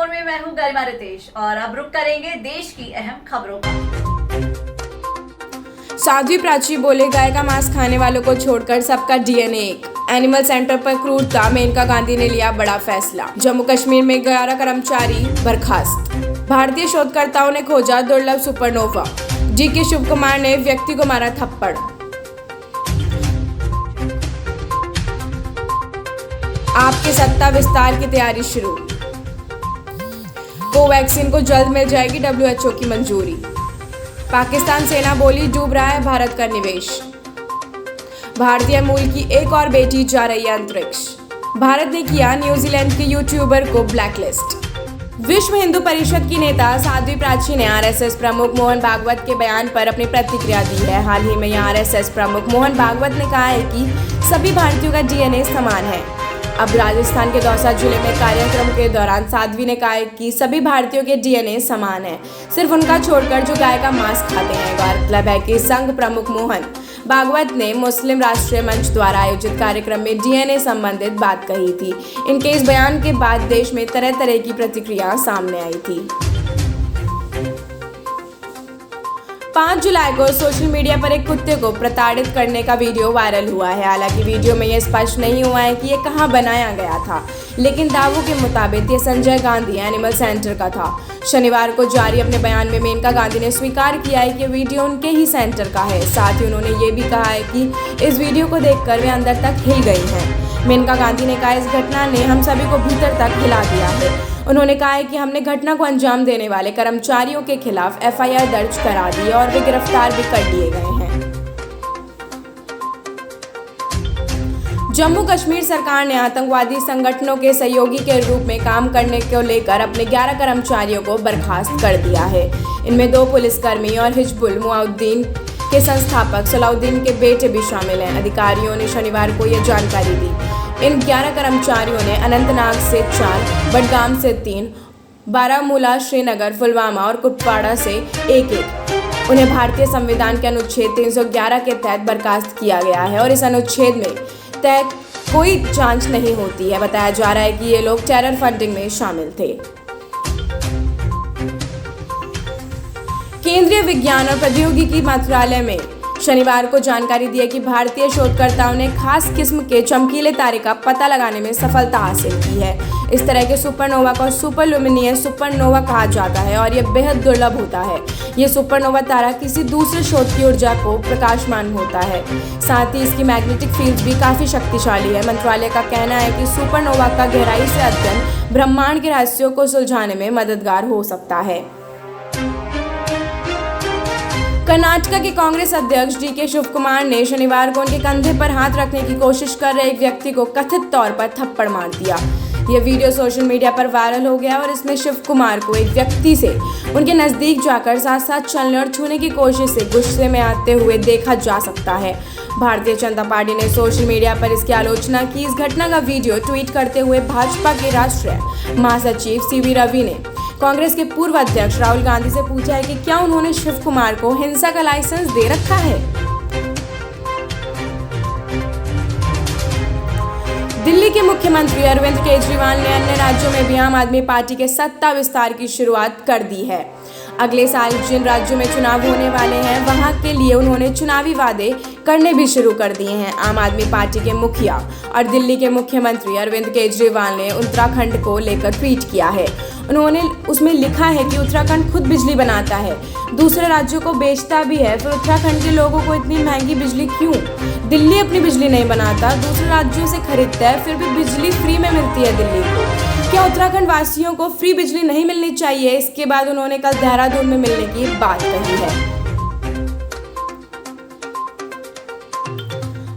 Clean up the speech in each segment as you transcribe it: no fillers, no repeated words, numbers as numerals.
24 में मैं हूं गरिमा रितेश और अब रुक करेंगे देश की अहम खबरों का। साध्वी प्राची बोले, गाय का मांस खाने वालों को छोड़कर सबका डीएनए एक। एनिमल सेंटर पर क्रूरता, मेनका गांधी ने लिया बड़ा फैसला। जम्मू कश्मीर में 11 कर्मचारी बर्खास्त। भारतीय शोधकर्ताओं ने खोजा दुर्लभ सुपरनोवा। जीके शिव कुमार ने व्यक्ति को मारा थप्पड़। आपके सत्ता विस्तार की तैयारी शुरू। कोवैक्सीन को जल्द मिल जाएगी WHO की मंजूरी। पाकिस्तान सेना बोली, डूब रहा है भारत का निवेश। भारतीय मूल की एक और बेटी जा रही है अंतरिक्ष। भारत ने किया न्यूजीलैंड के यूट्यूबर को ब्लैकलिस्ट। विश्व हिंदू परिषद की नेता साध्वी प्राची ने RSS प्रमुख मोहन भागवत के बयान पर अपनी प्रतिक्रिया दी है। हाल ही में RSS प्रमुख मोहन भागवत ने कहा है कि सभी भारतीयों का DNA समान है। अब राजस्थान के दौसा जिले में कार्यक्रम के दौरान साध्वी ने कहा कि सभी भारतीयों के DNA समान है, सिर्फ उनका छोड़कर जो गाय का मांस खाते हैं। गौरतलब है कि संघ प्रमुख मोहन भागवत ने मुस्लिम राष्ट्रीय मंच द्वारा आयोजित कार्यक्रम में DNA संबंधित बात कही थी। इनके इस बयान के बाद देश में तरह तरह की प्रतिक्रिया सामने आई थी। 5 जुलाई को सोशल मीडिया पर एक कुत्ते को प्रताड़ित करने का वीडियो वायरल हुआ है। हालांकि वीडियो में यह स्पष्ट नहीं हुआ है कि यह कहां बनाया गया था, लेकिन दावों के मुताबिक ये संजय गांधी एनिमल सेंटर का था। शनिवार को जारी अपने बयान में मेनका गांधी ने स्वीकार किया है कि वीडियो उनके ही सेंटर का है। साथ ही उन्होंने ये भी कहा है कि इस वीडियो को देखकर वे अंदर तक हिल गई हैं। मेनका गांधी ने कहा, इस घटना ने हम सभी को भीतर तक हिला दिया है। उन्होंने कहा है कि हमने घटना को अंजाम देने वाले कर्मचारियों के खिलाफ FIR दर्ज करा दी और वे गिरफ्तार भी कर लिए गए हैं। जम्मू कश्मीर सरकार ने आतंकवादी संगठनों के सहयोगी के रूप में काम करने को लेकर अपने 11 कर्मचारियों को बर्खास्त कर दिया है। इनमें 2 पुलिसकर्मी और हिजबुल मुजाहिदीन के संस्थापक सलाउद्दीन के बेटे भी शामिल हैं। अधिकारियों ने शनिवार को यह जानकारी दी। इन 11 कर्मचारियों ने अनंतनाग से 4, बडगाम से 3, बारामूला, श्रीनगर, पुलवामा और कुपवाड़ा से 1-1। उन्हें भारतीय संविधान के अनुच्छेद 311 के तहत बर्खास्त किया गया है और इस अनुच्छेद में तय कोई जांच नहीं होती है। बताया जा रहा है कि ये लोग टेरर फंडिंग में शामिल थे। केंद्रीय विज्ञान और प्रौद्योगिकी मंत्रालय में शनिवार को जानकारी दी है कि भारतीय शोधकर्ताओं ने खास किस्म के चमकीले तारे का पता लगाने में सफलता हासिल की है। इस तरह के सुपरनोवा को सुपरलुमिनियस सुपरनोवा कहा जाता है और यह बेहद दुर्लभ होता है। यह सुपरनोवा तारा किसी दूसरे स्रोत की ऊर्जा को प्रकाशमान होता है। साथ ही इसकी मैग्नेटिक फील्ड भी काफी शक्तिशाली है। मंत्रालय का कहना है कि सुपरनोवा का गहराई से अध्ययन ब्रह्मांड के रहस्यों को सुलझाने में मददगार हो सकता है। कर्नाटक के कांग्रेस अध्यक्ष DK शिव कुमार ने शनिवार को उनके कंधे पर हाथ रखने की कोशिश कर रहे एक व्यक्ति को कथित तौर पर थप्पड़ मार दिया। यह वीडियो सोशल मीडिया पर वायरल हो गया और इसमें शिव कुमार को एक व्यक्ति से उनके नजदीक जाकर साथ साथ चलने और छूने की कोशिश से गुस्से में आते हुए देखा जा सकता है। भारतीय जनता पार्टी ने सोशल मीडिया पर इसकी आलोचना की। इस घटना का वीडियो ट्वीट करते हुए भाजपा के राष्ट्रीय महासचिव CV रवि ने कांग्रेस के पूर्व अध्यक्ष राहुल गांधी से पूछा है कि क्या उन्होंने शिव कुमार को हिंसा का लाइसेंस दे रखा है। दिल्ली के मुख्यमंत्री अरविंद केजरीवाल ने अन्य राज्यों में भी आम आदमी पार्टी के सत्ता विस्तार की शुरुआत कर दी है। अगले साल जिन राज्यों में चुनाव होने वाले हैं वहां के लिए उन्होंने चुनावी वादे करने भी शुरू कर दिए हैं। आम आदमी पार्टी के मुखिया और दिल्ली के मुख्यमंत्री अरविंद केजरीवाल ने उत्तराखंड को लेकर ट्वीट किया है। उन्होंने उसमें लिखा है कि उत्तराखंड खुद बिजली बनाता है, दूसरे राज्यों को बेचता भी है, फिर उत्तराखंड के लोगों को इतनी महंगी बिजली क्यों? दिल्ली अपनी बिजली नहीं बनाता, दूसरे राज्यों से खरीदता है, फिर भी बिजली फ्री में मिलती है दिल्ली को। क्या उत्तराखंड वासियों को फ्री बिजली नहीं मिलनी चाहिए? इसके बाद उन्होंने कल देहरादून में मिलने की बात कही है।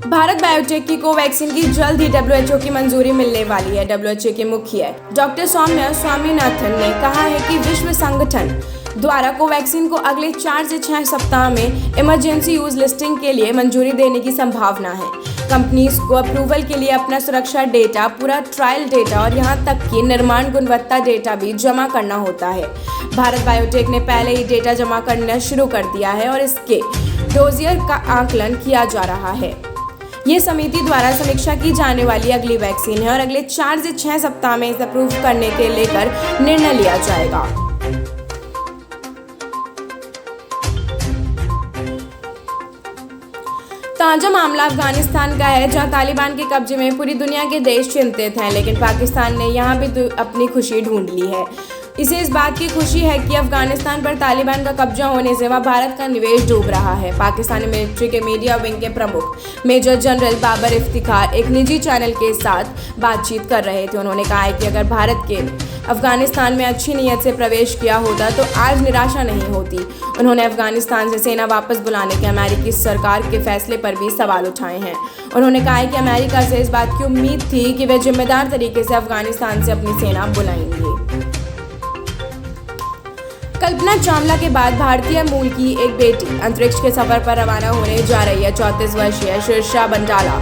भारत बायोटेक की कोवैक्सीन की जल्द ही WHO की मंजूरी मिलने वाली है। WHO के मुखिया डॉक्टर सौम्या स्वामीनाथन ने कहा है कि विश्व संगठन द्वारा कोवैक्सीन को अगले 4 से 6 सप्ताह में इमरजेंसी यूज लिस्टिंग के लिए मंजूरी देने की संभावना है। कंपनीज को अप्रूवल के लिए अपना सुरक्षा डेटा, पूरा ट्रायल डेटा और यहां तक कि निर्माण गुणवत्ता डेटा भी जमा करना होता है। भारत बायोटेक ने पहले ही डेटा जमा करना शुरू कर दिया है और इसके डोजियर का आकलन किया जा रहा है। ये समिति द्वारा समीक्षा की जाने वाली अगली वैक्सीन है और अगले 4 से 6 सप्ताह में इसे अप्रूव करने के लेकर निर्णय लिया जाएगा। ताजा मामला अफगानिस्तान का है, जहां तालिबान के कब्जे में पूरी दुनिया के देश चिंतित हैं, लेकिन पाकिस्तान ने यहां भी अपनी खुशी ढूंढ ली है। इसे इस बात की खुशी है कि अफगानिस्तान पर तालिबान का कब्जा होने से वहां भारत का निवेश डूब रहा है। पाकिस्तानी मिलिट्री के मीडिया विंग के प्रमुख मेजर जनरल बाबर इफ्तिखार एक निजी चैनल के साथ बातचीत कर रहे थे। उन्होंने कहा है कि अगर भारत के अफगानिस्तान में अच्छी नीयत से प्रवेश किया होता तो आज निराशा नहीं होती। उन्होंने अफगानिस्तान से सेना वापस बुलाने के अमेरिकी सरकार के फैसले पर भी सवाल उठाए हैं। उन्होंने कहा है कि अमेरिका से इस बात की उम्मीद थी कि वे जिम्मेदार तरीके से अफगानिस्तान से अपनी सेना बुलाएंगे। कल्पना चावला के बाद भारतीय मूल की एक बेटी अंतरिक्ष के सफर पर रवाना होने जा रही है। 34 वर्षीय शीर्षा बंडाला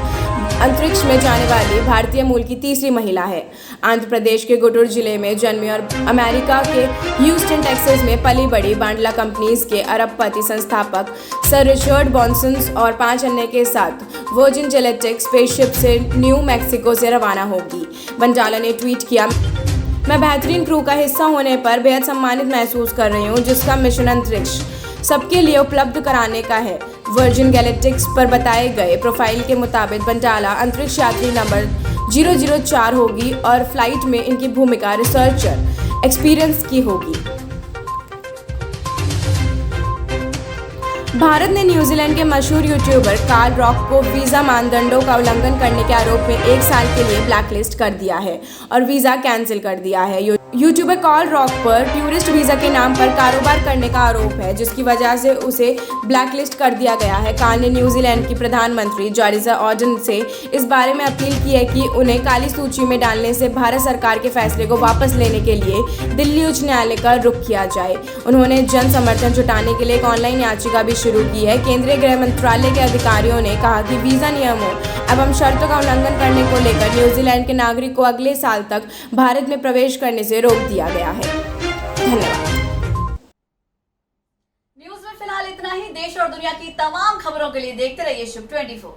अंतरिक्ष में जाने वाली भारतीय मूल की तीसरी महिला है। आंध्र प्रदेश के गुंटूर जिले में जन्मी और अमेरिका के ह्यूस्टन टेक्सास में पली बड़ी बांडला कंपनीज के अरबपति संस्थापक सर रिचर्ड ब्रांसन और 5 अन्य के साथ वर्जिन जेलेटिक स्पेसशिप से न्यू मैक्सिको से रवाना होगी। बंडाला ने ट्वीट किया, मैं बेहतरीन क्रू का हिस्सा होने पर बेहद सम्मानित महसूस कर रही हूँ, जिसका मिशन अंतरिक्ष सबके लिए उपलब्ध कराने का है। वर्जिन गैलेक्टिक्स पर बताए गए प्रोफाइल के मुताबिक बंडाला अंतरिक्ष यात्री नंबर 004 होगी और फ्लाइट में इनकी भूमिका रिसर्चर एक्सपीरियंस की होगी। भारत ने न्यूजीलैंड के मशहूर यूट्यूबर कार्ल रॉक को वीज़ा मानदंडों का उल्लंघन करने के आरोप में 1 साल के लिए ब्लैकलिस्ट कर दिया है और वीज़ा कैंसिल कर दिया है। यूट्यूबर कार्ल रॉक पर टूरिस्ट वीज़ा के नाम पर कारोबार करने का आरोप है, जिसकी वजह से उसे ब्लैकलिस्ट कर दिया गया है। कार्ल ने न्यूजीलैंड की प्रधानमंत्री जॉरिजा ऑर्डन से इस बारे में अपील की है कि उन्हें काली सूची में डालने से भारत सरकार के फैसले को वापस लेने के लिए दिल्ली उच्च न्यायालय का रुख किया जाए। उन्होंने जन समर्थन जुटाने के लिए एक ऑनलाइन याचिका भी शुरू की है। केंद्रीय गृह मंत्रालय के अधिकारियों ने कहा कि वीज़ा नियमों एवं शर्तों का उल्लंघन करने को लेकर न्यूजीलैंड के नागरिक को अगले साल तक भारत में प्रवेश करने से रोक दिया गया है। धन्यवाद। न्यूज़ में फिलहाल इतना ही। देश और दुनिया की तमाम खबरों के लिए देखते रहिए शुभ 24।